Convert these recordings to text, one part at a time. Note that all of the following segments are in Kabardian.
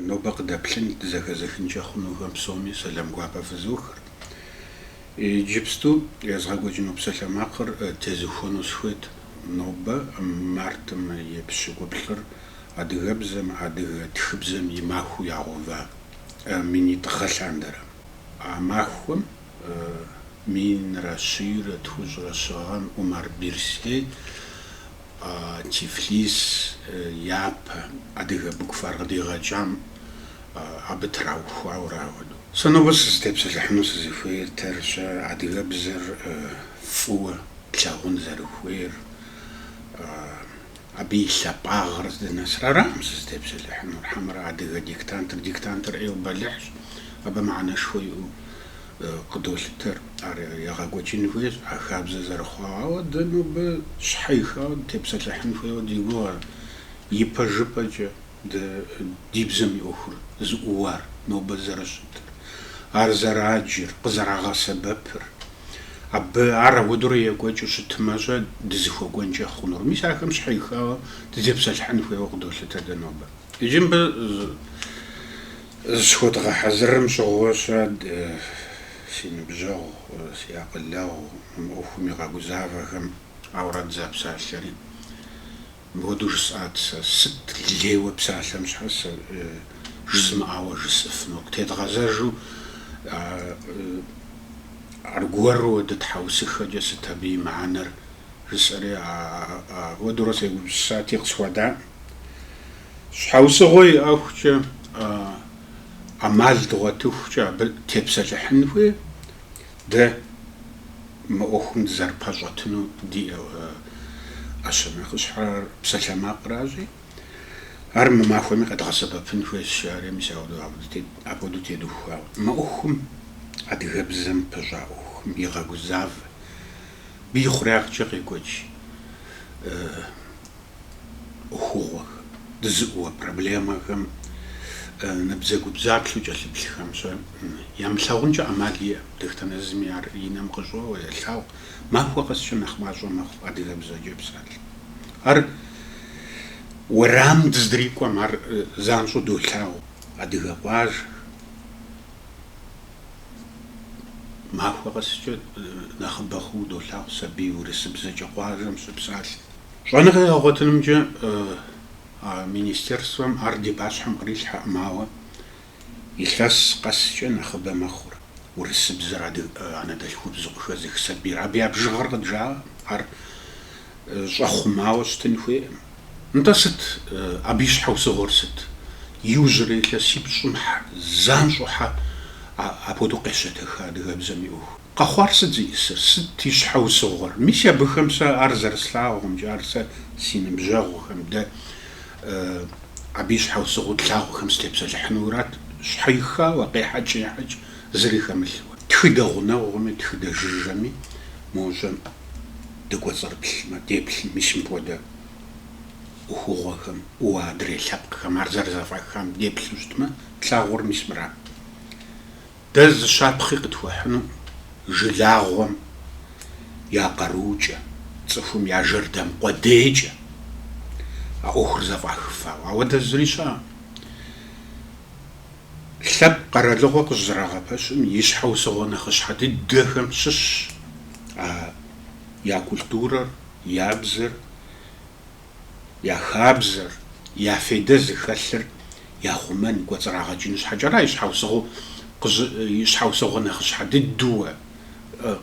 نوبة قدابلن زخنجا خنوغم بسومي سلام قوابا فزوخر جبستو يزغاقو جنوب سلام آخر تزوخونو سويت نوبة مارتم يبشقو بلر أدغبزم أدغ تخبزم يماخو يعوضا مني تخش عندرا ماخوم مين رشير تخوز رشاهم ومار بيرسي تفليس ياب أدغ بكفار أدغ جام أبتراو خواو راودو سنوبس ستيبس الحنوس زفير ترشا أدغ بزر فو تلاغون زرخوير أبي شاباغرز دناس رامس ستيبس الحنو الحمراء أدغ ديكتانتر إيو بلحش أبا معنا شوي قدوشتر يغاقوتين فيس أخابز زرخوا دنو بشحيخا تيبس الحن فيو ديقوا يبا جبا جا ديبزم يوخر زوار نو بزرشتر أرزراجر قزراغا سببر أب عرا ودري يقوتو شتماشا دزفو قوانجا خونور ميس أخام شحيخا تيبس الحن فيو قدوشتر دنو با يجنب شوطغا حزرم شغوشا سين بجاو سياق الله وخمي غاقو زافهم أوراد زاب ساشرين بودوش ساعات ست ليوة بساشا مش حس جزم آوا جسفنوك تيتغازاجو أرقورو دتحاوسيخة جستا بي معنر جسري ودورس يقول ساعتي قصوادا شحاوسيغوي أوخجا أمال دواتوخجا تيبسا جحنوي ده ما أخون زر باجاتنو دي أشمي خشحار بسلامة قراجي أرم ما أخومي قد غصبا فنفوي الشارع مساودو عبودو تيدوخوا ما أخوم أدغب زم باجا أخوم يغاقو زاف بيخراق جاقي قوش أخوة دزقوا برابليما غم نبزقوا بزاكلو جالي بالخمسة ياملاون جا أمالية دختنا زميار ينام قجوا ويلحاو ما هو قصة نخماجوا ما هو أدغ بزاجي بسال أر ورام دزدريكوا مار زانشو دولحاو أدغ واج ما هو قصة نخبخو دولحاو سبي ورس بزاجي واجم سبسال شوانا غير أغوتنم جا министерством ардибашхам قريش حق معه يخلص قصة نخبة مخور ورسب زراد أنا دلخوب زقشة زخ سبير أبي أبجغر قد جاء عر جاخو معه استنفي انتصت أبيش حوس غرست يوجري لسيب شمح زان شوحة أبودو قشة خادغ بزميوه قخوار سدزي يسر ستيش حوس غر مش يبخمسة أرزر سلاوهم جارسة سين بجاغوهم ده عبيش حوصغو تلاغو خمس لبسة الحنورات شحيخة وقيحة شيحج زريخة ملوة تخدا غنا وغمي تخدا ججامي موجم دقوة زربل ما ديبل مش مبودا وخوغوهم وادري لحبقهم عرزر زفاقهم ديبل وشتما تلاغور مش مرا داز شابخي قدوحنو جلاغوهم يا قروجة تصفهم يا جردم قديجة أخر زفاخفا وعود الزريشا لب قرالغو قزراغا باشم يشحو سغونا خشحة الدخم شش يا كولتورر يا بزر يا خابزر يا فيدز خسر يا خمان قزراغا جنس حجرا يشحو سغونا خشحة الدوة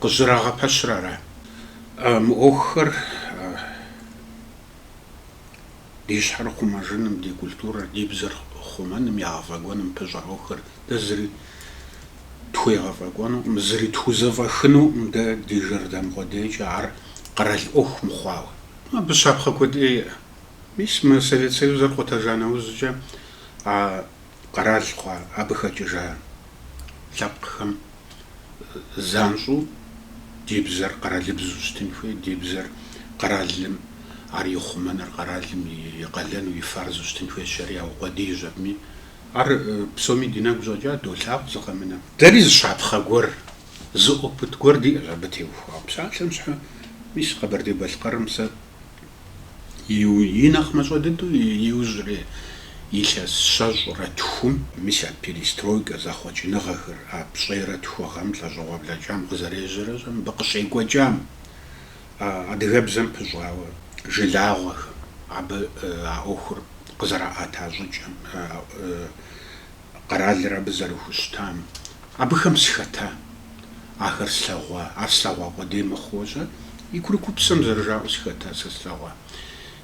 قزراغا باشرارا أخر ديش حرقو ماجنم دي كولتورة دي بزر خمانم يعفاقوانم بجع أخر دزري توي غفاقوانم مزري توزفا خنو مدا دي جردام غديج عر قرال أخ مخواوة ما بشابخا كود إيه ميس ما سويت سيوزر قوتا جانا وزجا قرال خوا أبخا جا لابخم زانشو دي بزر قرال بزوستين في دي بزر قرال أري خمن القرالم يقلن ويفرز وستنفي الشريعة وقديجة مي بسومي دينا بزوجة دولاب زقمنا داريز الشعب خاقور زقوك بتقور دي أجابتي وفوا بساعة لمسحة ميس قبر دي بالقرمسة ينخ مزوددو يوزري илъэс щэщӏрэ тхум мис а перестройкэ зэхъуэкӏыныгъэхэр а пщӏейрэ тхугъэм лӏэщӏыгъуэ блэкӏам къызэрежьэрэ щӏымбы къыщекӏуэкӏам адыгэбзэм пыщӏауэ жылагъуэхэм абы а ӏуэхур къызэраӏэта щӏыкӏэм къэралыр абы зэрыхущтам абыхэм сыхэта ахэр слъэгъуа ар слъэгъуа къудей мыхъуэщӏэ и курыкупсым зэрыжаӏэу сыхэта сэ слъэгъуа.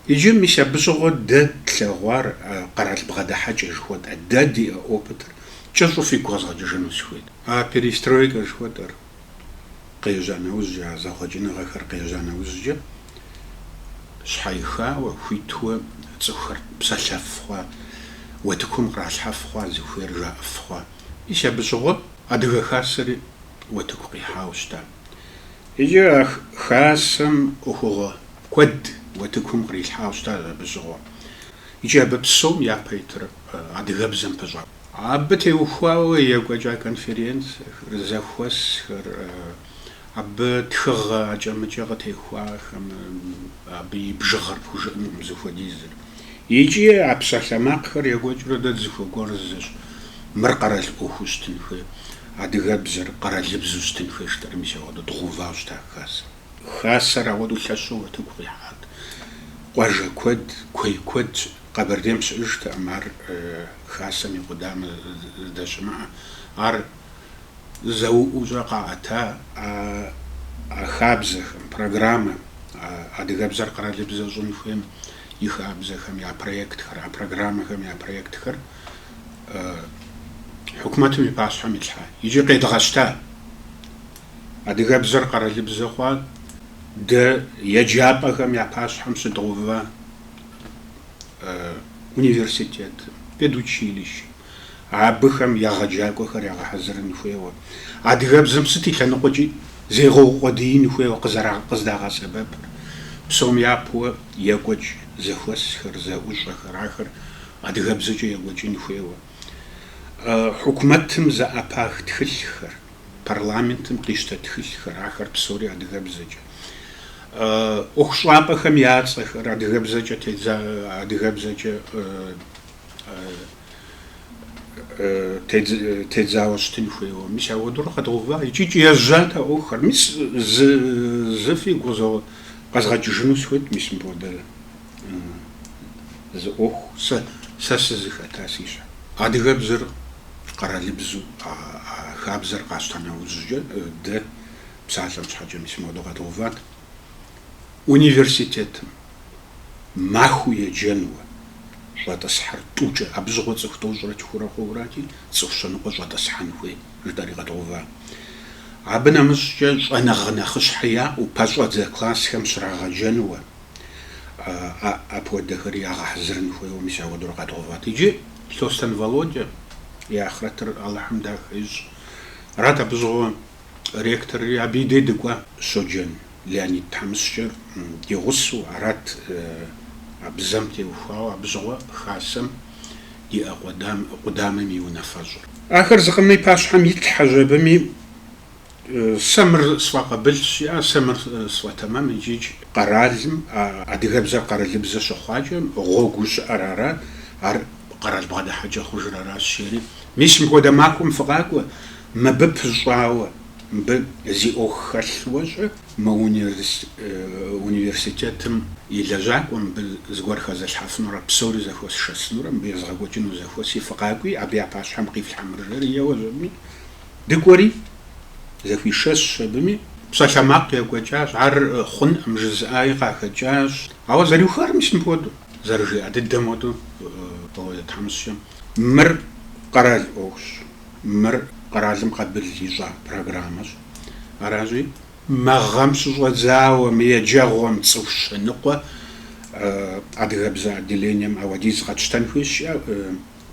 Иджы мис абы щыгъуэ дэ тлъэгъуар къэрал бгъэдыхьэкӏэ жыхуэт, дэ ди опытыр кӏэщӏу фигу къэзгъэкӏыжыну сыхуейт. А перестройкэ жыхуэтӏэр къежьа нэужькӏэ, а зэхъуэкӏыныгъэхэр къежьа нэужькӏэ щхьэихауэ, хуитууэ цӏыхухэр псэлъэф хъуа, уэтыкум къралъхьэф хъуа, зыхуейр жаӏэф хъуа. Мис абы щыгъуэ адыгэ хасэри уэтыку къихьауэ щыта. Иджы а хасэм ӏуэхугъуэ куэд уэтыкум кърилъхьауэ щыта абы щыгъуэ. Иджы абы псом япэ итыр адыгэбзэм пыщӏа. Абы теухуауэ екӏуэкӏа конференциехэр, зэхуэсхэр, абы тхыгъэ ӏэкӏэмыкӏэ къытехуахэм, абы и бжыгъэр пхужыӏэнукъым зыхуэдизыр. Иджы а псалъэ макъхэр екӏуэкӏрэ дэ зыхуэгуэрзэщ. Мыр къэрал ӏуэхуу щытын хуей, адыгэбзэр къэралыбзу щытын хуей щытэр мис ауэдэу дгъувауэ щыта хасэм. Хасэр ауэдэу лъэщу уэтыку къихьат. Къуажэ куэд, куей куэд Къэбэрдейм щыӏэжтэкъым ар хасэм и къудамэ здэщымыӏэ. Ар зэуӏущӏэ къаӏэта а хабзэхэм, программэм, адыгэбзэр къэралыбзэ щӏын хуейм и хабзэхэм я проектхэр, а программэхэм я проектхэр хукумэтым и пащхьэм илъхьа. Иджы къедгъэщта. Адыгэбзэр къэралыбзэ хъуа дэ еджапӏэхэм я пащхьэм щыдгъува университет, педучилище, абыхэм ягъэджакӏуэхэр ягъэхьэзырын хуейуэ, адыгэбзэм сыт и лъэныкъуэкӏи зегъэукъуэдиин хуейуэ къыздагъэсэбэпыр. Псом япэуэ екӏуэкӏ зэхуэсхэр, зэӏущӏэхэр, ахэр адыгэбзэкӏэ екӏуэкӏын хуейуэ. Хукумэтым зэӏэпах тхылъхэр, парламентым къищтэ тхылъхэр, ахэр псори адыгэбзэкӏэ. ӏуэхущӏапӏэхэм я цӏэхэр адыгэбзэкӏэ тедзауэ щытын хуейуэ. Мис ауэдэу къэдгъува. Икӏи езжат а ӏуэхухэр. Мис зы фигу къэзгъэкӏыжыну сыхуейт, мис мыбодэ зы ӏуэху сэ сызыхэта си щэ. Адыгэбзэр къэралыбзу хабзэр къащтэ нэужькӏэ дэ псалъэм щхьэкӏэ мис мыбодэ къэдгъуват. Университетым махуэ еджэнуэ щӏэтӏысхьэр тӏукӏэ, абы щыгъуэ цӏыху тӏощӏрэ тхурэ хъуурати, цӏыху щэныкъуэ щӏэтӏысхьэн хуей жыдэри къэдгъува. Абы нэмыщӏкӏэ щӏэныгъэ нэхъыщхьэ яӏэу пэщӏэдзэ классхэм щрагъэджэнуэ апхуэдэхэри ягъэхьэзырын хуейуэ мис ауэдэу къэдгъуват. Иджы Лъостэн Володя и ахърэтыр Аллахьым дахэ ищӏ. Арат абы щыгъуэ ректорри абы и дей дыкӏуа щоджэн Леонид Тхьэмыщкӏэр ди гъусэу арат бзэм теухуауэ абы щыгъуэ хасэм иӏэ къудамэм и унафэщӏыр. Ахэр зыкъыми пащхьэм итлъхьэ жэбыми сэ мыр сфӏэкъэбылщ, сэ мыр сфӏэтэмэм икӏи къэралым адыгэбзэр къэралыбзэ щыхъуакӏэ гъуэгу щыӏэр арат, ар къэрал бгъэдыхьэкӏэ хъужыр аращ жери. Мис мыпхуэдэ махуэм фыкъакӏуэ, мыбы пыщӏауэ, мыбы зи ӏуэху хэлъууэ щӏы, мы университетым и лэжьакӏуэ мыбы зыгуэр хэзэлъхьэфынурэ, псори зэхуэсшэсынурэ, мыбы езгъэкӏуэкӏыну зэхуэси фыкъакӏуи, абы я пащхьэм къифлъхьэмыржэри еуэ жэбми, дыкӏуэри зэхуишэсщ абыми, псалъэ макъ екӏуэкӏащ, ар хъунӏым жызыӏаи къахэкӏащ. Ауэ зэриухар мис мыпхуэдэу, зэрыжиӏэ дыдэм хуэдэу Володя Тхьэмыщкӏэм. Мыр къэрал ӏуэхущ, мыр къэралым къэбыл ищӏа программэщ. Аращи, мэгъэм щыщӏэдзауэ, мы еджэгъуэм цӏыху щэныкъуэ адыгэбзэ отделением ауэдиз къэтщтэн хуейщ,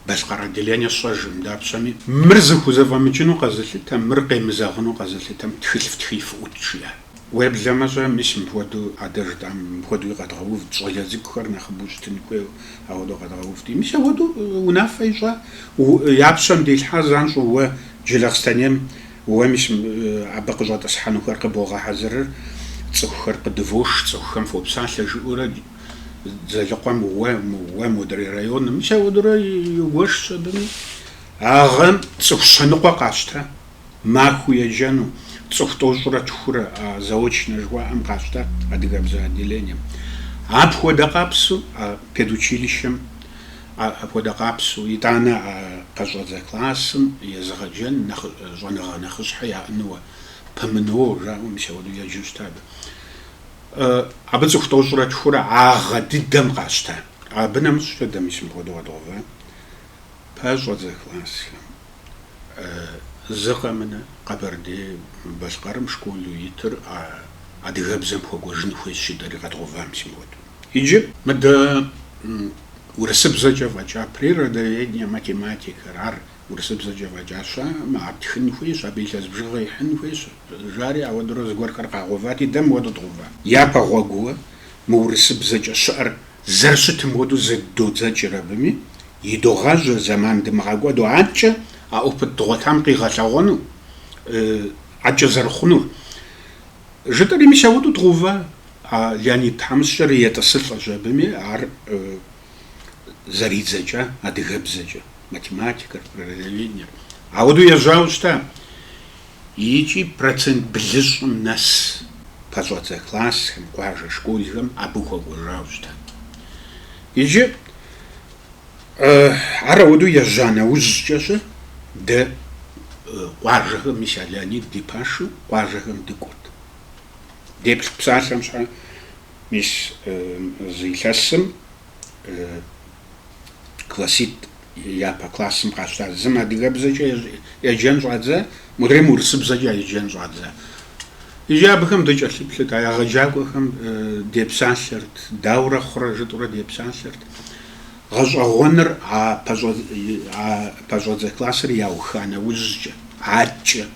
Балъкъэр отделение щӏэжым дапщэми, мыр зыхузэфӏэмыкӏыну къэзылъытэ, мыр къемызэгъыну къэзылъытэм тхылъ тхыифӏыӏут жиӏэ. Уеблэмэ щӏэ мис мыпхуэдэу адэжытӏам мыпхуэдэуи къэдгъэувд, щӏалэ цӏыкӏухэр нэхъыбэу щытын хуейуэ ауэдэу къэдгъэувд. Мис ауэдэу унафэ ищӏа, япщэм делъхьэ занщӏэу уэ Джылахъстэнейм уэ мис абы къыщӏэтӏысхьэнухэр къыбогъэхьэзырыр, цӏыхухэр къыдывош, цӏыхухэм фопсалъэ жыӏэурэ زلقم ومدري ريون مش ودري يوش بني أغم تصفصنقوا قاشتا ما خويا جانو تصفتوجرة تخورة زوجنا جوا أم قاشتا أدقى بزادلينيا أبخو دقابسو بيدوتشيليشم أبخو دقابسو يتانا قجر زي كلاسم يزغجن زونغا نخش حيا أنو بمنو جاو مش ودو يجوش تابع أبزخ توجرة تخورة عغدي دم قاشتا أبنا مش دم اسم بودو دوفا قجر زي كلاسم زغا من قبردي باش قرم شكولو يتر أدي غبزم خوغو جن خويشي داري غدغوفا مش بودو يجي مدى ورسب زجا فجا بريرا يدنيا ماتيماتيكا رار ورسب زجا فجا شا ما عبتخن خويش أبيلاز بجغي حن خويش جاري أودرو زغور كرقا غوفاتي دم ودو تغوفا يابا غوغو مورسب زجا شعر زرشت مودو زدو زجا ربمي يدوغاج زمان دمغاقو دو عادشا أو بتغوتام قي غشاغونو عادشا زرخونو جدري مش أودو تغوفا يعني تحمسشر يتصل جابمي عر زريد زجا أدي غب زجا математика природоведение أودو يجاوشتا يجي процент ближшим нас пожалуйста классом кважа школьным абухо гужаушта يجي أودو يجانا وزجاجа да кважа мисаляни дипашу кважа дикот ديبس بساسم شا مش زيلاسم كلاسيت يابا كلاسم قاشتا زما ديغبزجا يجن زادزا مدري مرسبزجا يجن زادزا يجابكم دجالي بلتا يا غجاكم ديبساسرت داورا خرجت ورا ديبساسرت غزغونر بازوز كلاسر ياو خانا وزجا عادجا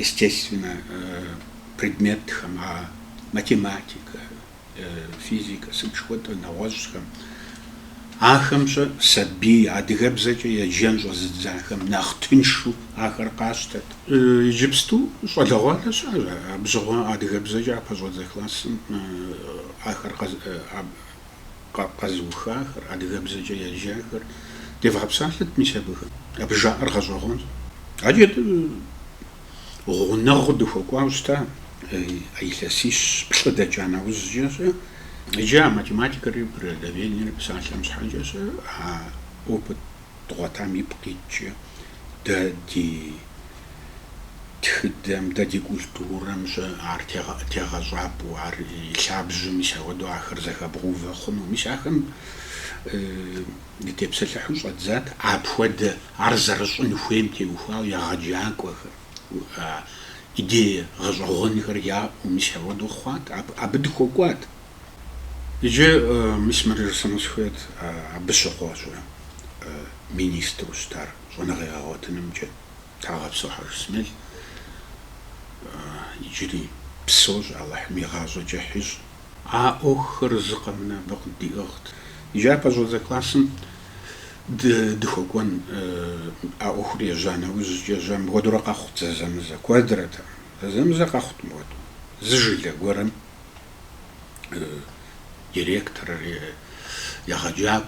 естественно предметам, математика, физика, сычхота, наложкам. Ахамша саби, адыгабзача, ядженжо зидзахам, нахтыншу, ахар каштат. Иджипсту, шалагота шажа, абзого адыгабзача, пожалуйста, классом, ахар казуха, ахар, адыгабзача, яджахар. Девапсатлет мисабыха. Абжар газогон. Адет غنغدو فوقاوستا أيلاسيش بشدة جانا وزجاسا جا ماتيماتيكا ريبردافيني بسالة مسحاجاسا أوبت تغطامي بقيتشا دا دي تخدم دا دي كولتورا مشا عار تيغازاب وعار يلعبزو مش هودو آخر زكا بغوفا خنو مش آخم دي تبسل حوش أتزاد عبواد عرزرسو نفويمتي وفاو يغاجاك وآخر идея غزغون يا ومش هودو خوات عبد خوات يجي مش مرير سمسخوات عبشقوا شو مينيستر وستار زونا غياوات نمجي تعرف صحر سميل يجري بسوج الله حمي غازو جحيج أخر زقمنا بقدي أخت يجي بجو ذا كلاسم دخوكون أخري جانا وزجا جام غدرا قاخت زمزا كوادرتا زمزا قاخت مود زجلا غورم ديريكتور يغاجاك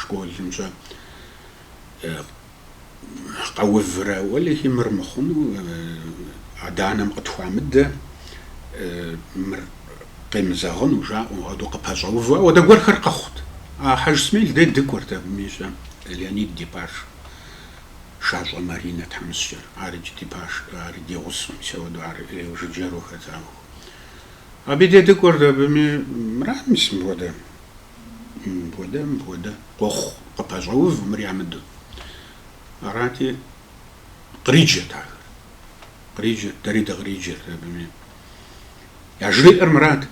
شكول يمشى قوفرا ولا هي مرمخون عدانا مقطوع مدة مر قيم زاغن وجا وهادو قباجوفا ودا غور خرقاخت حاج سميل دي ديكورتا ميشا ليونيد ديباش شارج مارينا تحمسجر عارج ديباش عارج ديغوس مساودو عارج وججارو خزاو أبي دي ديكورتا بمي مران مسم بودا قوخ قباجوف مري عمدو أراتي قريجة تاخر قريجة تريد قريجة بمي يجري إرمرات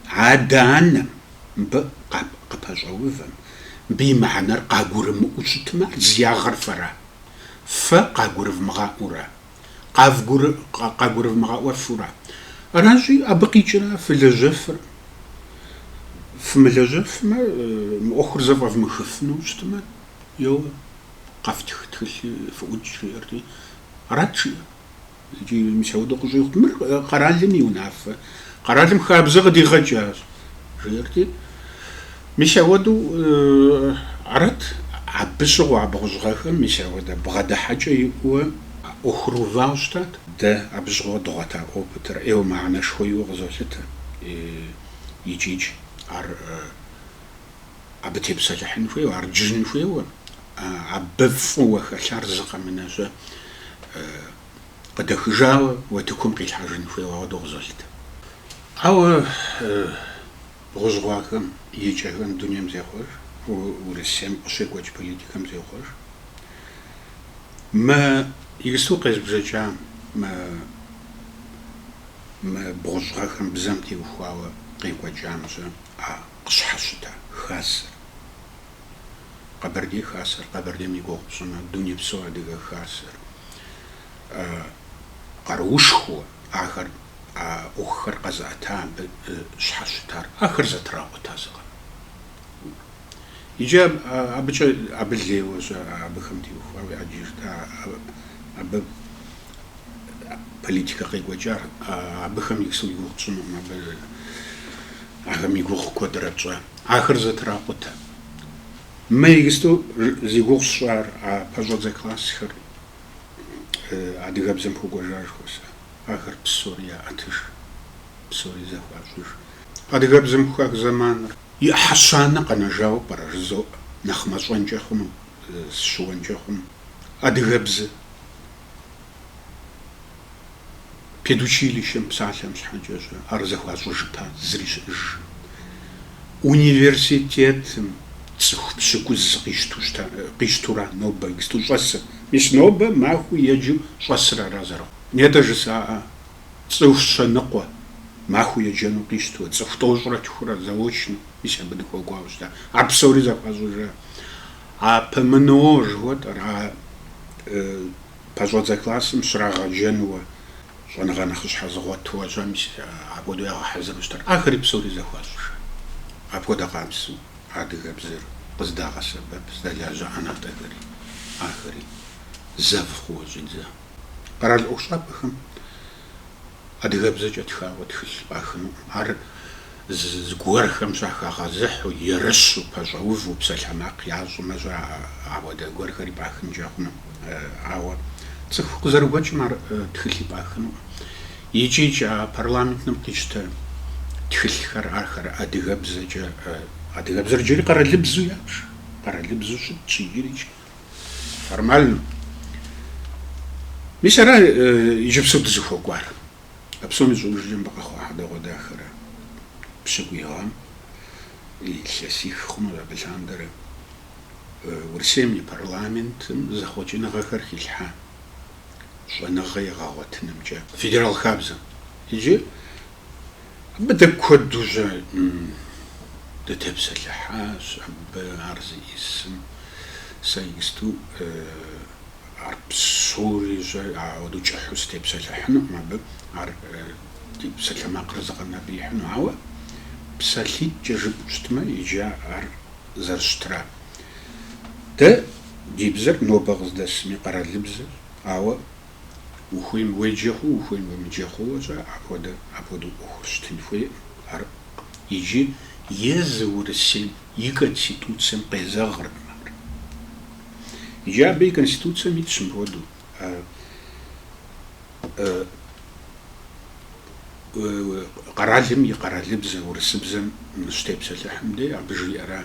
عادان قباجوفم بمعنى قاغورم وشتما زياغر فرا فقاغورف مغاورا قاغورف مغاورفورا راجي أبقيجنا في الجفر في ملجف ما أخر زفا في مخفنو شتما يو قفتخ تخلي في وجهي راتشي جي مسودو قجي مر قرالني ونعرف قرالم خابزة غدي غجاز جيرتي مش هودو عرض عبسوا عبغزغاهم مش هودا بغدا حاجة هو أخرو فاوستات ده عبزغوا ضغطا أو بتر إيو معنا شوي وغزوشتا يجيج عر عبتي بسجحن فيه وعر جزن فيه عبف وخشار زقا من هذا قد خجاوة وتكون قيل حاجن فيه وغدو غزوشتا أو غزغاهم يجيهم دنيا مزيخوش ورسم أشيك وجه بوليتيكا مزيخوش ما يسوق بزجام ما بغزغاهم بزمتي وخواوة قيق وجامزة قصحشتا خاسر قبردي خاسر قبردي ميقوق بصنا الدنيا بسوع ديغا خاسر قروش هو آخر أخر قزعتان بشحشتار آخر زتراغو تازغا يجاب أبجي وزا أبخمتي وخواوي عجيرتا أب بوليتيكا قيق وجار أبخم يكسو يقوق بصنا أخم يقوق كودراتزا آخر زتراغو تا ما يجستو زيقوق الشعر بازوات زي كلاسيكر أديغاب زنبو قوجار خوصا آخر بسوريا أتش بسوريا زخواشوش أديغاب زنبو زمان يحشانا قنجاو برجزو نخمس وانجاخم سشو وانجاخم أديغاب ز педучилищем псалем шханджа арзахвашуж па зриш университетом цхпшкуз қиштура ноба гстушас миш ноба маху еджу шасра разаро не даже са цхшнақва маху еджну қишту цхтожра тхура заочно миш абдхо гвашта абсори захважужа пмнож вот ра пажот за классом шрага дженуа وانا غنخش حزغوت وجامش عبودو يا حزر مشتر اخري بسوري زخواش عبودا قامسو عادي غبزر قصدا غسبب زداجا انا تقري اخري زف خوجنزا قرار الاوشاب بخم عادي غبزر جتخا وتخش باخم عر زغور خمسه غازح ويرشو باجوف وبسلحماق يازو مزرع عبودا غور خري باخم جاخم عاود цифку зарубач мар тхили бахну ичича парламентным кичта тхилхар ахар адыгабзажа адыгабзаржери qaralibzu яш qaralibzu чигирич формально мишара ижипсуд зухогвар абсоми жужим бахо хада годахара пшигуям и сисих хумла бешандер ورسمني парламент захочена гахархилха شنغي غاوت نمجا فيدرال خابزة يجي بدك كودوجا دتبس الحاس أب عرزي اسم سيستو عرب سوري جا عودو جحوس تبس الحنو ما ب عرب تبس الحما قرزق النبي حنو عوا بسالي جرب جتما يجا عرب زرشترا ده جيبزر نوبغز دسمي قرار لبزر عوا وخوين ويجيخو وخوين ومجيخو وجا عبودو أخرشتين فيه عرب يجي يزور السلم يكونستитуциям قيزا غرب مار يجي عبي конституциям يتشم بودو قرالم يقرالب زور السبزم نشتيب سلحم دي عبجي أرى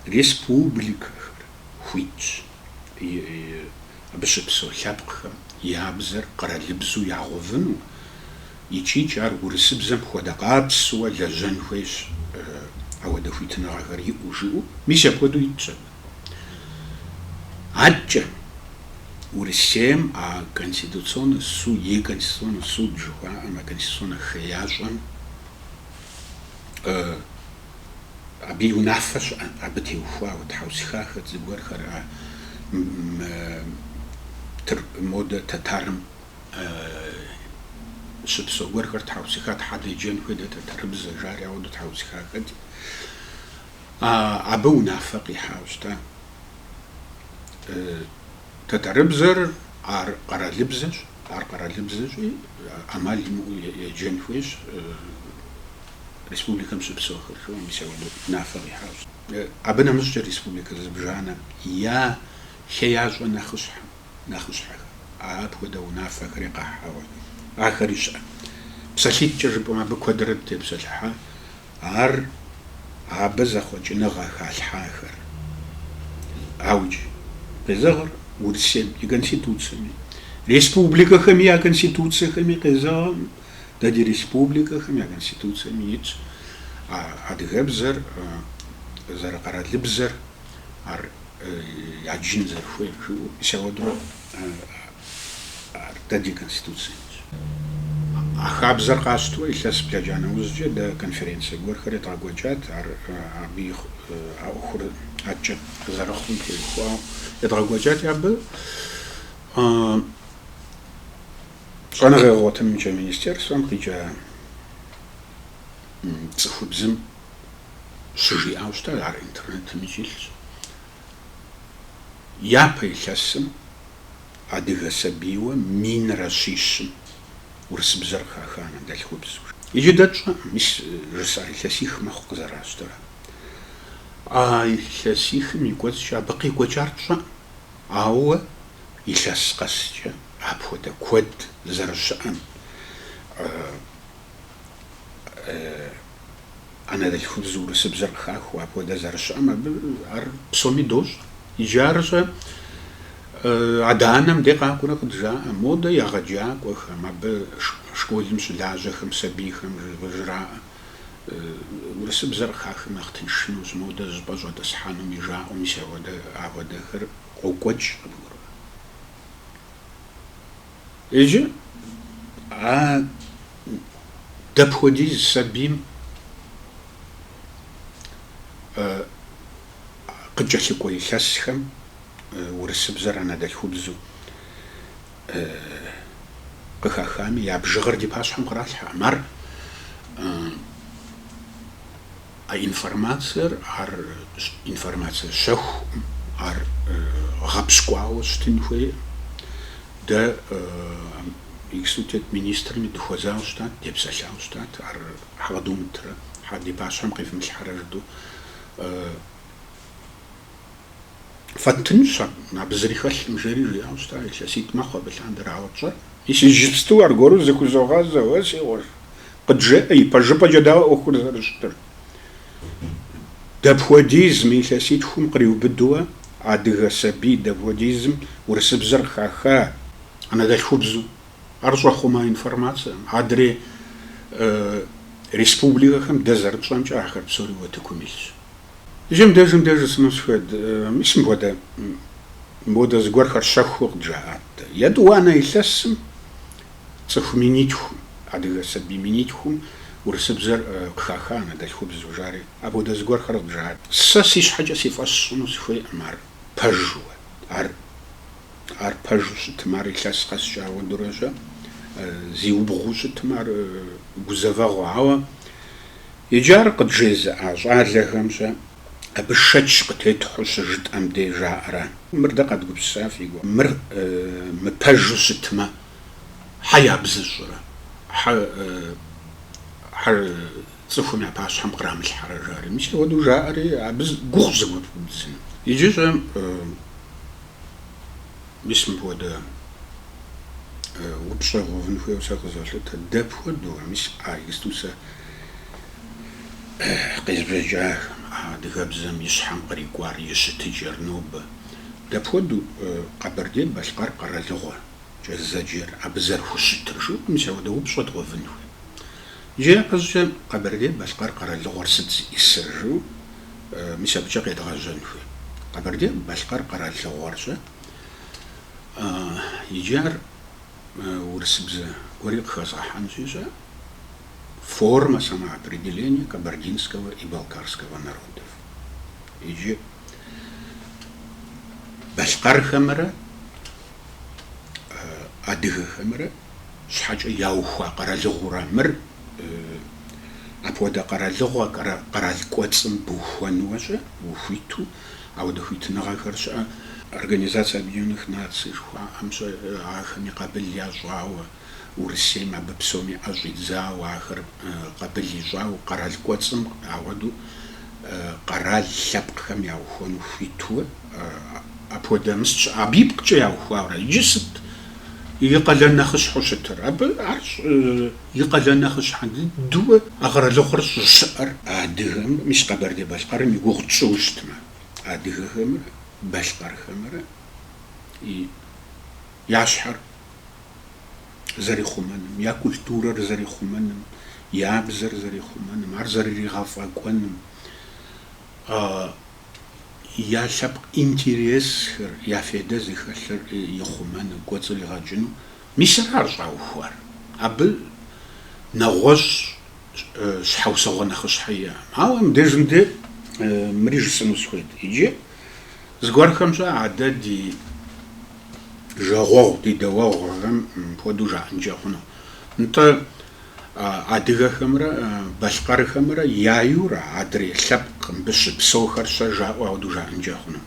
ريسبوبليك خويتش بشبسو لابقهم يابزر قرالبزو يعغوفنو يجيج عر ورسبزم خودقابس ولا جنخويش أو دفيتنا غير يوجو مش أبودو يتشب عجة ورسيم конституционный суд конституционный суд جوا أما конституционный خياجم أبي ينافس أبتي وفا وتحوسخا خزبور خرا مودة تترم شبسو ورقر تحوسخات حد يجين كده تتربز جاري عودة تحوسخات أبو نافق يحاوشتا تتربزر قرالبزج قرالبزج أمال يجين فيش республикам шыпсохыр шо мисяуду нафаги хаус абына мыжча республика збжана я хеяжва нахушха апхуда унафа хриqa хаwa ахариша псалитча жыпма бквадрат тепсалха ар абза хочныга халхахыр ауч безагр урсем и конституциями республикахами я конституциями казам дади республикахами я конституциями ич адгебзер заракаратлибзер ар яджинзер хуй сяводру дади конституция ахабзер каство илас пляджана узже да конференция горхаре трагочат ар абих ахур ача зарахун хо этрагочат яб Сонага ротом министерством прича цхубзым сужи аусталар интернет мичилс я пейхасым адыга сабиуа мин расишым урсбзарха хана дальхубз ижидача мис рсайласих махкзарастора иласих микотша баки кочарча ауа иласқасча апхода код заршан أنا ذا الخبز ورسبزر خاخ وأبودا زرشام ار بسومي دوش يجارش عدانم دقا كنا قد جاء مودا يغجاك وخما بشكولم سلاجخم سبيخم وجراء ورسبزر خاخ مختنشنوز مودا زباجو دسحانم يجاء ومساودا أبودا خر قوكوش يجي دبخودي سبيم قد جالكو يخسخم ورسبزر أنا دالخبزو قخاخامي يابجغر دي باسحم قرالها مر информация шах ар габскваус тинхуе да иксутет министрами духозаустат депсалаустат ар хавадумтра хади башам قيفم الحرجدو فتنشا نابزريخل مجري جاوستا يسيت ما قبل عند راوتشر يسجستو ارغورو زكوزوغازا واسيور قد جاء يبجبا جدا اخر زرشتر دابوديزم يسيتهم قريو بدوا عادغ سبي دابوديزم ورسبزر خاخا انا دا الخبزو ارجو خما انفورماسيا ادري республика хам дезерт шамча ахар псори ватекумиш жем даже снусхед мисм бода сгор харшахур джаат я дуана илсам цхминичху адыга сабиминичху урсбзер кхахана дахуб зужари а бода сгор хар джаат сасиш хаджа сифас снусхе мар пажу ар пажу тмар илсас қасша вандуража زيوبغوش تمار جوزافا عوا يجار قد جيز عجال خمسة أبشتش قتيت حوش جد أم دي جارا مردا قد قبسافي جو مر مباجوش تما حيا بزجرة حر صفو ما باش هم قرام الحرجاري مش ودو جاري عبز غوز بزن يجيز بسم بودا وبشغوفن خويا وساقزالت دابودو مش عايزتوسا قيزبجاه دغابزم يشحم قريقوار يشتجر نوب دابودو قبردي باشقار قرالغو جزاجير ابزر خوشترشو مساودا وبشغوفن جا قزجم قبردي باشقار قرالغو رست يسرجو مسابجا قيدغاجن قبردي باشقار قرالغو رجا يجار ورسبза горик хазаханжижа форма самоопределения кабардинского и балкарского народов. Иджи башкар хамра адыга хамра шхача яуха қаралығура мір апода қаралығуа қаралқуатсым бухуануажа бухуиту ауды хуитынаға қарша Организация Объединенных Наций, Ахами Кабель Яжуава, ورسيم ببسومي أجيزا وآخر قبل يجاو قرال كوتسم عودو قرال لبقهم ياوخونو فيتو أبودمس أبيبك ياوخوارا جسد يقلنا خش حشتر أب عرش يقلنا خش حد دو أغرى لخرج الشعر أدهم مش قبر دي باش قرم يقوغ تشوشتما أدهم باش قرخمر ياشحر زري خمانم يا كولتورر زري خمانم يا بزر زري خمانم عر زري غافا كونم يا شاب انتريس يا فيدا زي خسر يخمان قوتس اللي غاجنو مش رارجعو خوار أبل نغوش شحوسة ونخش حيا هاو مديجم دي مريج سنو سويد يجي زغوار خمسة عدد دي جاغو دي دواغ غم بودو جا انجاخونا انت عدغا خمرا باشقار خمرا يايورا عدري سبق بش بسوخر سجا وعدو جا انجاخونا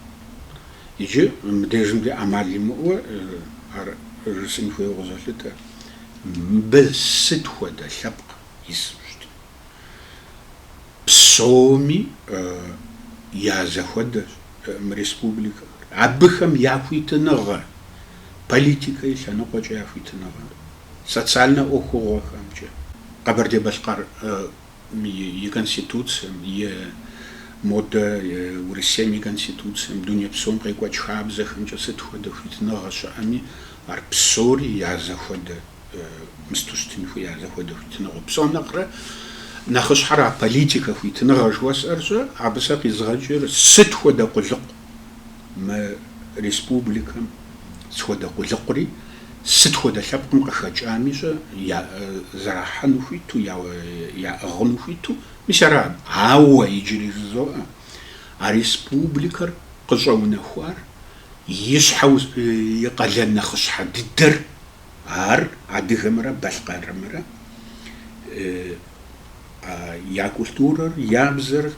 يجي مديجم دي عمالي مؤوى رسين خوي غزالتا بست خودا سبق يسمشت بسومي يازا خودا مريسبوبليكا عبخم ياكوي تنغا политика если оно хочет афитного социально охуо хамче кабарде башкар и конституция и мода в России конституция дуня псом приквач хабза хамче сетхода фитного шами арпсори я захода мстустинфу я захода фитного псом нахра нахш хара политика фитного жвас аржа абсак изгаджер сетхода кулق ما республика سخودا قلقري ستخودا شابكم قشاج آميشا يا زراحانو فيتو يا أغنو فيتو مشاراب هاو يجري الزوء ريسبوبليكر قجونا خوار يشحو يقلنا خشحة ددر هار عديها مرة باشقار مرة يا كولتورر يا بزر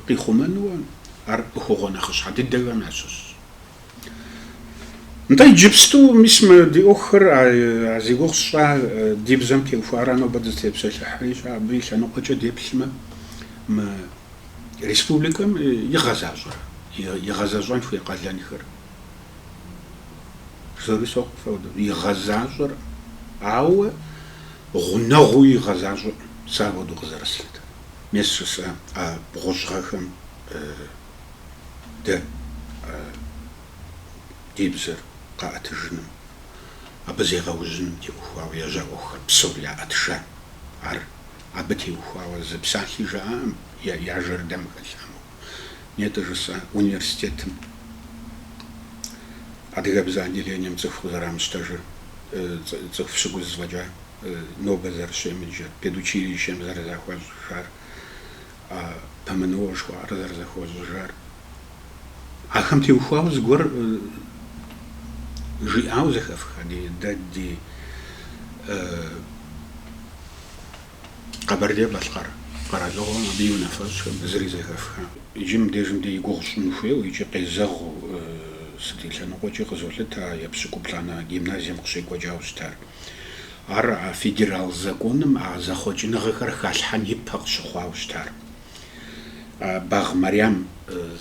قيخومانو هار أخوغنا خشحة ددر ناسوس نتاي جبستو مسمى دي أخر عزيقوخشا دي بزم كي وفارانو بدت تبسل حريش عبيش أنا قجا دي بسمى ما ريسبوبليكم يغزاجر في قادلاني خير زوري سوق فوضى يغزاجر أو غنغو يغزاجر سابو دو غزرسلت ميسوسا بغشغاكم ده دي بزر قاعت الجنم أبزي غوزن دي أخوة ويجا أخر بسوريا أتشا عر أبتي أخوة وزبساكي جاء يعجر دم كالسامو نيتجسا أونيرسيتت أدغا بزاني لينيم تخف غرام ستاجر تخف شغل زواجا نوبة زر شيمجر بيدوچيري شيم زر زاخواز جار بمنوش وعر زر زاخواز جار أخمتي أخوة زغور جي عاوزك أفخدي دادي قبر دي باشقر قرار لغو بيو نفس بزري زي أفخا يجيم دي يقوغش نوفي ويجي قيزاغو ستيل لنقو جي قزولتا يبسكو بلانا جيمنازيم قشيكو جاوستار عر فيدرال زاقونم عزاخوجي نغيخر خالحان يبقى شخواوستار باغ مريم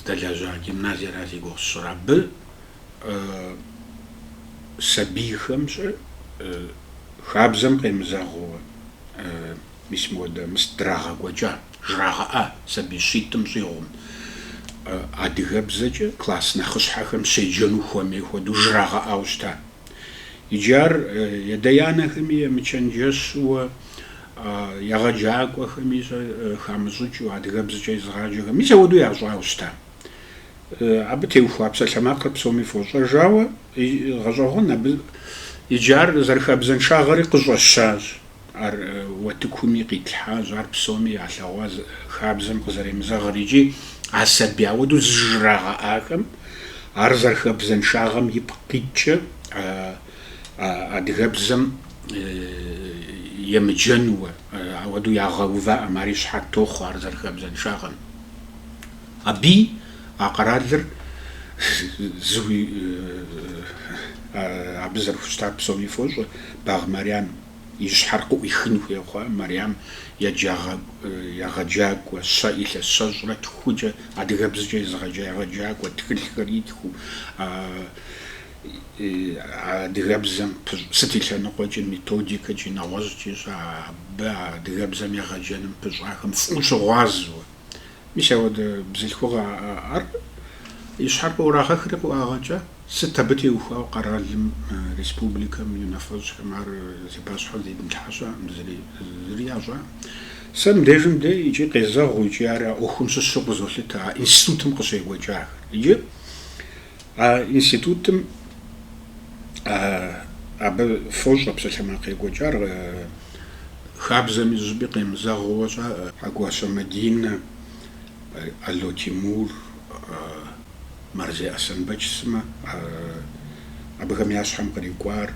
دلاجا جيمنازيا رازي قوغش رب سبيخمش خابزم قيمزاغو مسمودا مستراغا قوجا جراغا سبيشيتم زيغم أدغبزجا كلاس نخشحكم سيجنو خومي خودو جراغا أوستا يجار يديانا خمية مچنجس و يغجاك وخميزا خامزوجو أدغبزجا يزغاجا خميزا ودو يغجو أوستا أبتي وفاب سلماق بسومي فوزا جاوا غزوهن يجار زرخابزن شاغري قزو الشاج ار وتكومي قيت الحاج ار بسومي على واز خابزن قزري مزغريجي عسد بيعودو زجراغا آكم ار زرخابزن شاغم يبقيتش أدغبزم يمجنو عودو يغوفا ماريش حتى خوار زرخابزن شاغم أبي أقرار زوي عبزر فشتار بسومي فوز باغ مريان يشحرقوا يخنوا يا أخوة مريم يغجاك وصائل الصجرة تخوجة عدغ بزجة يغجاك وتخل خريتخو عدغ بزم ستيل نقوج ميثوديك جي نواز جي عدغ بزم يغجان بزعهم فوش غازو مش هود بزلخو يشحرقوا راغ خرقوا أغجا ستبتي وفا قرار ريسبوبليكا من ينفذ كمار زباس حدي بالحاجة زري عجا سام ديجم دي يجي قيزا ويجي على أخم سسوق زوجي تاع إنستيتوتم قصي وجاه يجي إنستيتوتم أب فوج بس ما قي وجار خابز مزبيق مزاغوجا حقواش مدينة ألو تيمور مرزي أسن بجسمة أبغى مياسهم قريقوار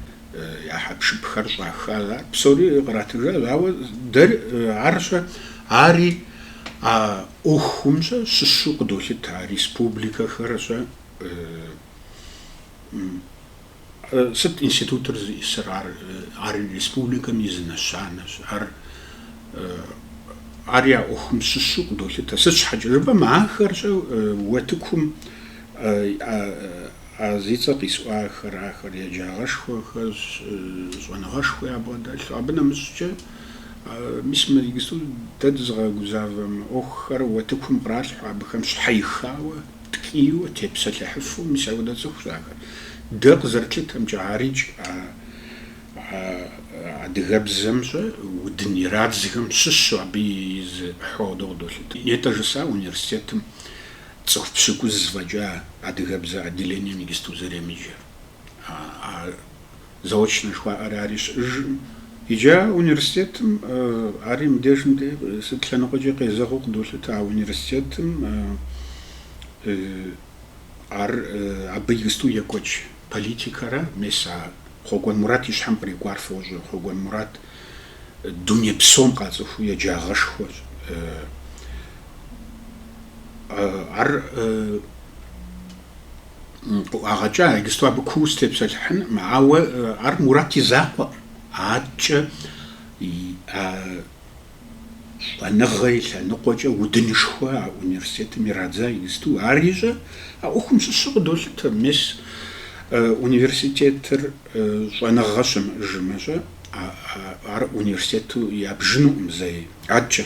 يا حب شبخر خالا بسوري قرأت الرجال هو در عرشة عاري أخمسة سسوق دولة تاع ريسبوبليكا خرشة ست إنستيتوترز إسرار عاري ريسبوبليكا ميزنا الشانش عاريا أخم سسوق دولة تاع ست حاجة ربما خرشة وتكم زيتا قيسوا آخر يجاغش خوخ زوانغش خويا بودال أبنا مسجى مش مريقسو تدزغا جزافم أخر وتكم براش بخمس حيخاوة تكيو تبسة لحفو مش أودا زخش آخر دق زرتلتهم جعاريج عدغب زمزة ودنيرات زغم سسو عبيز حوضو دولت يتجسا ونيرسيتم صف بشكل زوجة عدغبزة عدليني ميجستو زريميجا زوجنا شوا أراريش يجا أونيرسيتم عاري مديرشم دي ستلنا قجي قيزاقو قدوشة تاع أونيرسيتم عبي يجستو يكوش بوليتيكارا ميسا خوغوان مرات يشحن بريقوار فوجو خوغوان مرات الدنيا بسوم قازوفو يجا غشخوش أغجا يجستوا بكوس تبصل حن معاو مراتي زاقوا عاج نغيل نقوجا ودنشوا أونيرسيت ميرادزا يجستوا عريجا أخم سسوق دولت مس أونيرسيتيت نغشم جمجا أونيرسيت يابجنو مزاي عاج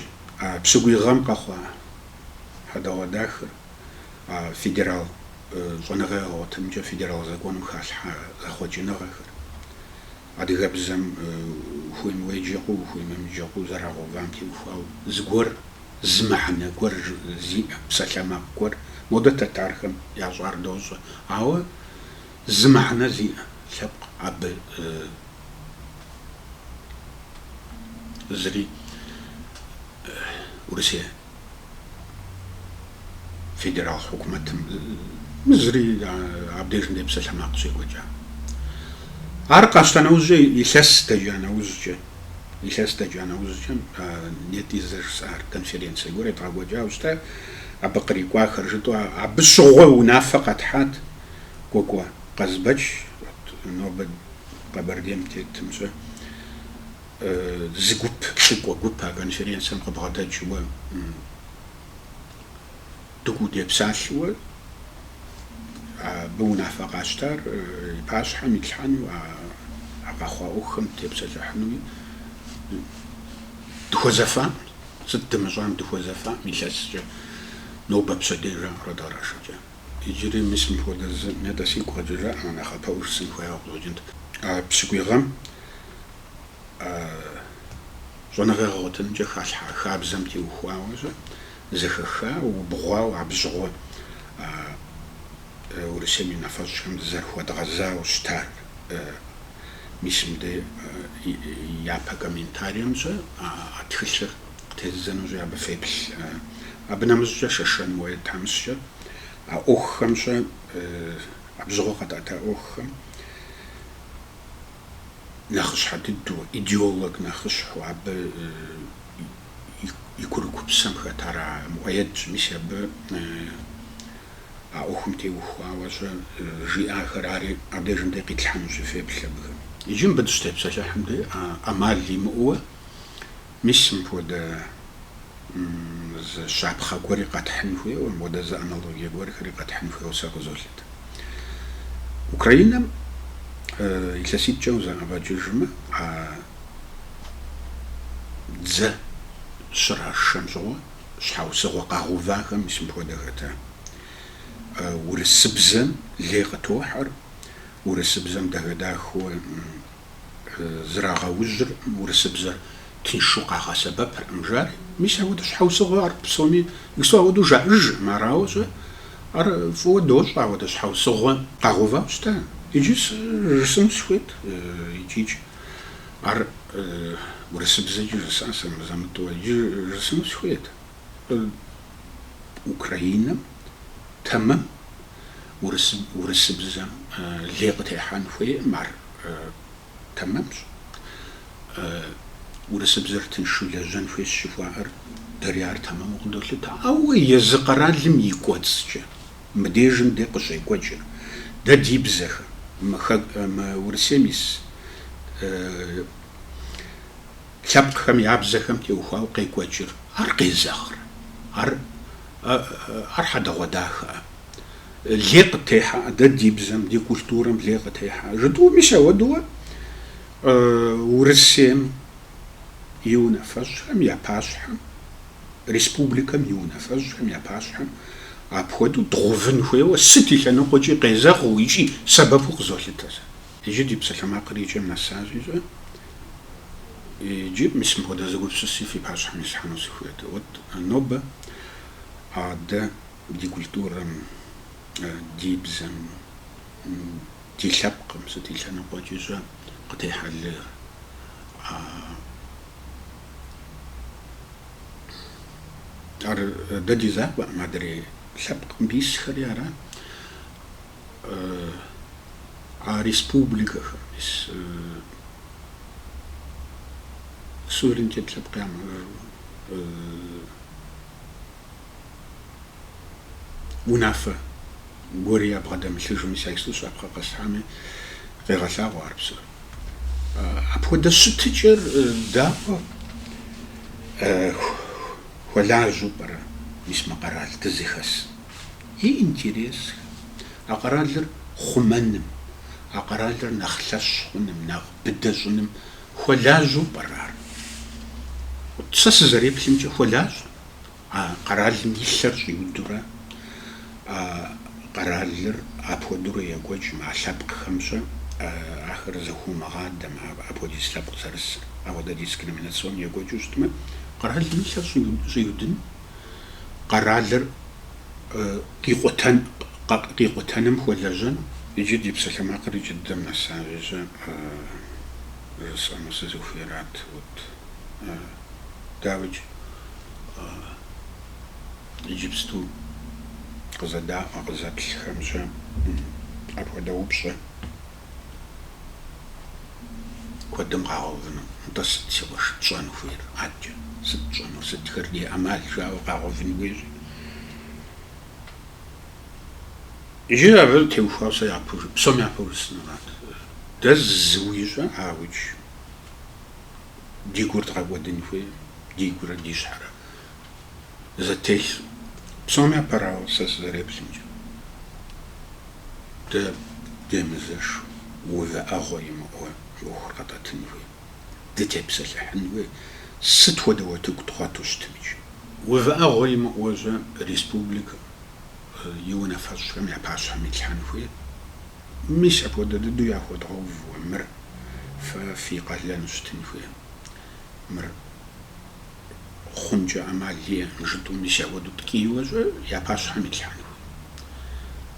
بسوقي غام قخوا هذا هو داخل فيدرال زونغا وتمجا فيدرال زكون مخاش زخوجنا غير هذا غبزم خويم ويجيقو خويم مجيقو زراغو فانكي وفاو زغور زمحنا غور زي بسلامة غور مدة تعرفم يا زوار دوز أو زمحنا زي سبق عب زري ورسيه فيدرال حكومة مزري عبديش ندي بسلح ما قصي وجه عرقاش تنوزي يساس تجانا وزجة يساس تجانا وزجة نيتي زر سار كونفرنس يقول يطلع وجه وستا عبقري كوا خرجتو عبسوغو ونافقت حات كوكوا قزبج نوبد قبرديم تمسو زغوب سيكوا غوبا كونفرنس مقبغدا جوا تقول يبساشوا بمنافقة أشتر باش حميد الحنو عقاخوا أخم تبسل حنوي دخوزفا ست مجان دخوزفا ميشاس نوبة بسديرا ردارا شجا يجري مسلم هو ماذا سيكو جرا أنا خطأ وش سيكو يا أخوة بسكوي غم زونا غير غوتن جا خاب زمتي وخواوزا زخخا وبغوا وعبزغوا ورسمي نفسهم زرخوا دغزا وشتار ميسم دي يابا كومنتاريوم زا اتخسر تزنو زا بفيبل ابنامز جا ششن مويد تامس جا اوخم زا ابزغوا قطعتا اوخم ناخش حددو ايديولوج ناخش وعب يكون كوبسام خطر مؤيد مشاب أخم تي وخوا وش جي آخر عاري عبدالجن دقيق الحمد في بلبغ يجي بدش تبص الحمد أمال لي مقوى مش مفود الشعب خاكوري قد حنفوي والمودا ز أنالوجيا قوري قد حنفوي وساق زولت أوكرانيا يلسيت جوزا أبا جرجمة ز شرع الشمسوة شحاو سغوا قاغوفاكا مش مفودا غتا ورسبزم ليغ توحر ورسبزم دغدا هو زراغا وزر ورسبزر تنشوقا سبب مجاري مش هو دش حوسغو عرب بصومي يسوا ودو جاج ما راوز ار فو دوش باو دش حوسغو قاغوفا شتا يجيس رسم شويت يجيج ار ورسبزر جرساس مزامتو يجي رسم شويت أوكرانيا تمام ورسبزم ليقتي حنفوي مار تمامش ورسبزر تنشو لجن في الشفاعر دريار تمام وقدرت أو يزقران لم يقوتش مديجن دي قشي قوتش ده ديب زخ ما ورسيميس كاب خم ياب زخم تيوخا وقي قوتش أرقي زخر حدا غداخا ليق تيحا ده ديبزم دي كولتورم ليق تيحا جدو مش ودوا ورسيم يونفج هم يباشهم ريسبوبليكا يونفج هم يباشهم أبودو دروفن خوي وستي لأنه قجي قيزاق ويجي سببه غزولتاز يجي دي بسلام عقريجي من الساج يجي مسم بودا زغوب سوسي في باشهم يسحنو سيخويت ود نوبة عاد دي كولتورم ديبزم دي شبق مستي لأنه قجي قتيح اللي ده دي زابا ما أدري سبق بيس خليارا ريسبوبليكا خمس سورينتي سبق يعمل ونافا غوريا بغدا مشلجو ميسايستو سابقا قصحامي غير غساغو عربسو أبو دا ستجر دابا ولاجو برا مش مقرال تزخس هي انتريس أقرالر خمنم أقرالر نخلص خنم نغ بدزنم ولاجو برا تسس زريب سمجي ولاجو قرال نيشر يودرا قرالر أبو درو يقوج مع سابق خمسة آخر زهو مغاد مع أبو دي سابق سرس أو دا ديسكريميناسيون يقوج وستما قرال نيشر يودن قرالر قيقوتانم ولاجن يجي دي بسلام عقري جدا من الساجة رسام سزوفيرات داوج يجيبستو قزدا أقزات الخمسة أبو داوبسة قدم قاعوذنا انتصت سواش تصانو فير عجة ست تصانو ست خردي أمال شاو قاعوذن ويجي يجي أبل تيوفا سيعبور بسوم يعبور السنوات داز زويجة عاوج دي قرد غاودن فيه دي قرد دي شحرة زتيش بسوم يعبراو ساس زريب سنجو دا ديمزش وذا أغوي مقوى يوخر قطعتن فيه دا تيبسل حنوي ست ودواتك تغاتوش تميج وذا أغوي مقوى ريسبوبليكا يونفج هم يباش هم يتحنفوه مش أبو دو ياخد غوف ومر ففي قليل نستنفوه مر خنجة عمالية نجدو مش أودو تكيوز يباش هم يتحنفوه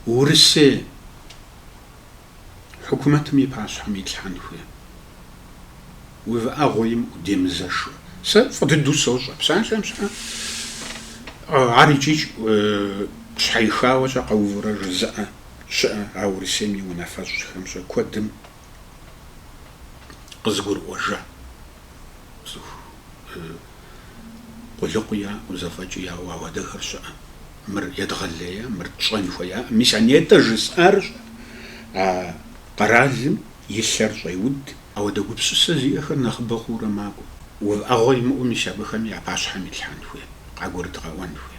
ورسي حكومتهم يباش هم يتحنفوه وأغويم وديم زاشو سفضدو سوش بسان شمسان عارجيج شحيخاوة قوورا جزاء شاء عور سامي ونفاس خمسة قدم قزقر وجه قلقيا وزفاجيا وودخر شاء مر يدغليا مر تصنفيا مش عن يتجس أرج قرازم يلر شيود أو دقوب سوسي أخر نخبخورة ماكو وأغوي مؤمن شابخم يعباش حمل حان خوي قاقور تغوان خوي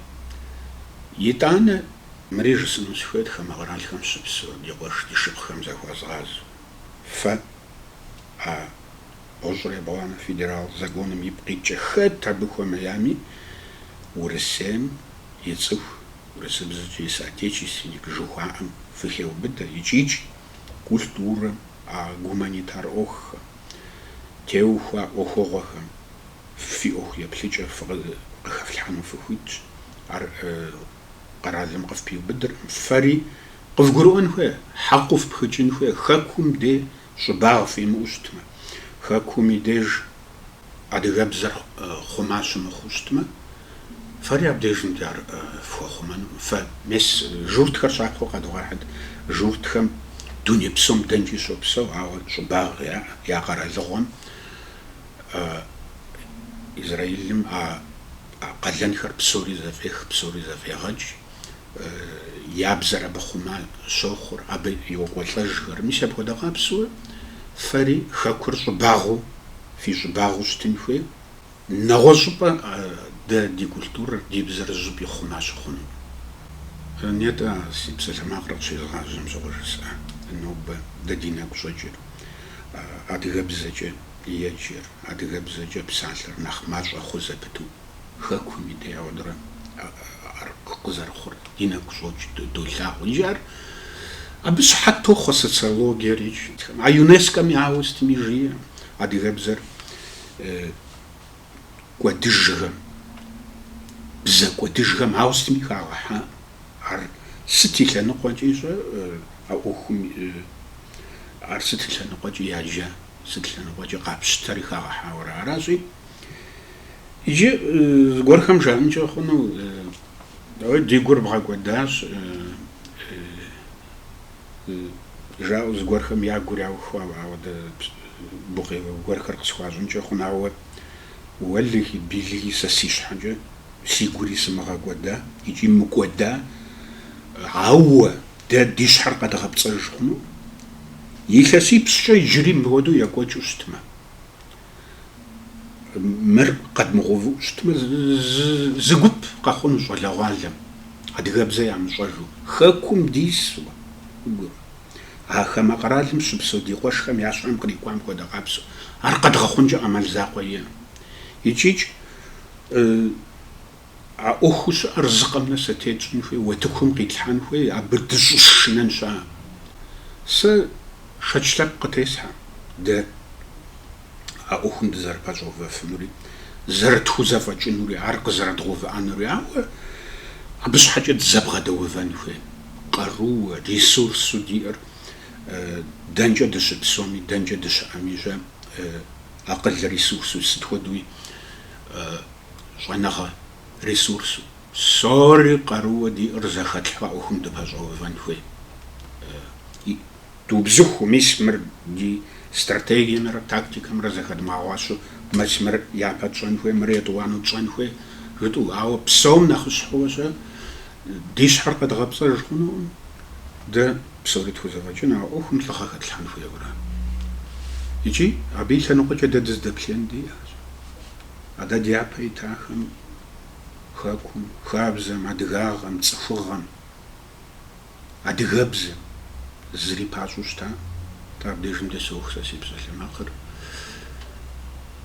يتانا مريج سنوس خوي خم غرال خم سبسو يغوش يشب خم زغواز غاز ف أجري بوانا فيدرال زغونم يبقيتش خد تربخو ميامي ورسام يتصف ورسبزجي ساتيتشي سينيك جوخاهم فخيو بدا يجيج كولتورة гуманитар ох теуха охогоха في ох يبليجا فخفلحانو فخويت ار قرازم قف بيو بدر فري قف قرؤن هو حقو في بخجن هو خاكم دي شباغ في موستما خاكم ديج ادغبزر خماش مخوستما فري ابديجن ديار فخومن فمس جورت خرشاكو قد واحد جورت خم دنيا بسوم دنجي شو بسو أو شباغ يا قرازغون إسرائيل قلن خر بسوري زفيخ غج يابزر بخمال شوخر أبي يوقلج غر مش أبغى دقا بسوا فري خكر شباغو في شباغو ستنفي نغزبا دي كولتور دي بزر زبي خماش خون نيتا سيبسل ما قرأت شيء غازم زغرس نوب ددينا كوجر أدغبزجة يجر أدغبزجة بسالر نخماش أخوزبتو خاكومي دي أودرا قزر خور دينا كوجر دولا ونجار أبس حتى خصت سلوجيا ريج أيونسكا ميعاوز تميجيا أدغبزر قدجها بزاك قدجها معاوز تميخاوها عر ستي لنا قاجيزا أوهم أرسلت لنا قاجي ياجا ست لنا قاجي قابش تاريخها حاورا راسي يجي غورخم جانجا خنو دي غور بغا قداس جاو غورخم يا غورياو خوا ود بوغي غورخر قسواجنجا خناو ولي بيلي ساسيش حاجه سيغوري سمغا قدا يجي مقدا عاو دي شحر قد غبصر شخنو يكاسي بسشا يجري مودو ياكوجو شتما مر قد مغوفو شتما زقب قاخون شوال غالم هادي غابزا يعمل شوالو خاكم ديسوا هاخما قرالم سبسو دي قوش خم ياشرم قريقوام كودا قابسو هارقد غاخونجا عمل زاقويا يجيج أخوش أرزقنا ستيجن في وتكون قيتلحان في أبردش ننشا س شجلب قتيسها ده أخون دزار باجوفا فنوري زرت خوزا فاجنوري عرق زرت غوفا عنوري أبس حاجة زبغة دوفان في قرو ريسورس دير دنجا دش بسومي دنجا دش أميجا أقل ريسورس ستودوي جنغا ريسورس سوري قروة دي رزاخت حقوهم دباجو فانفوي توبزخو ميسمر دي استراتيجية مر تاكتيكا مر زاخت معواشو مسمر يابات شانفوي مريتوانو شانفوي جدو أو بسوم نخش حواشا ديش حرقة غابصة رجخونو ده بسوري توزافاجنا أوهم تلخاخت الحنفوي يقرا يجي عبيل تنقل دز دبلين دي هذا ديابي تاخم خاكم خابزم أدغاغم تصفغم أدغبزم زري باشوشتا تابديجم دي سوخ ساسي بسلم آخر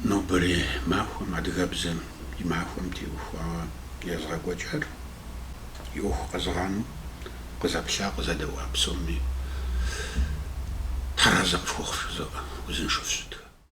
نوبري ماخوم أدغبزم يماخوم تيوخوا يزغاق وجهر يوخ قزغانو قزابشا قزادوا بسومي حرازق فوخ وزنشوش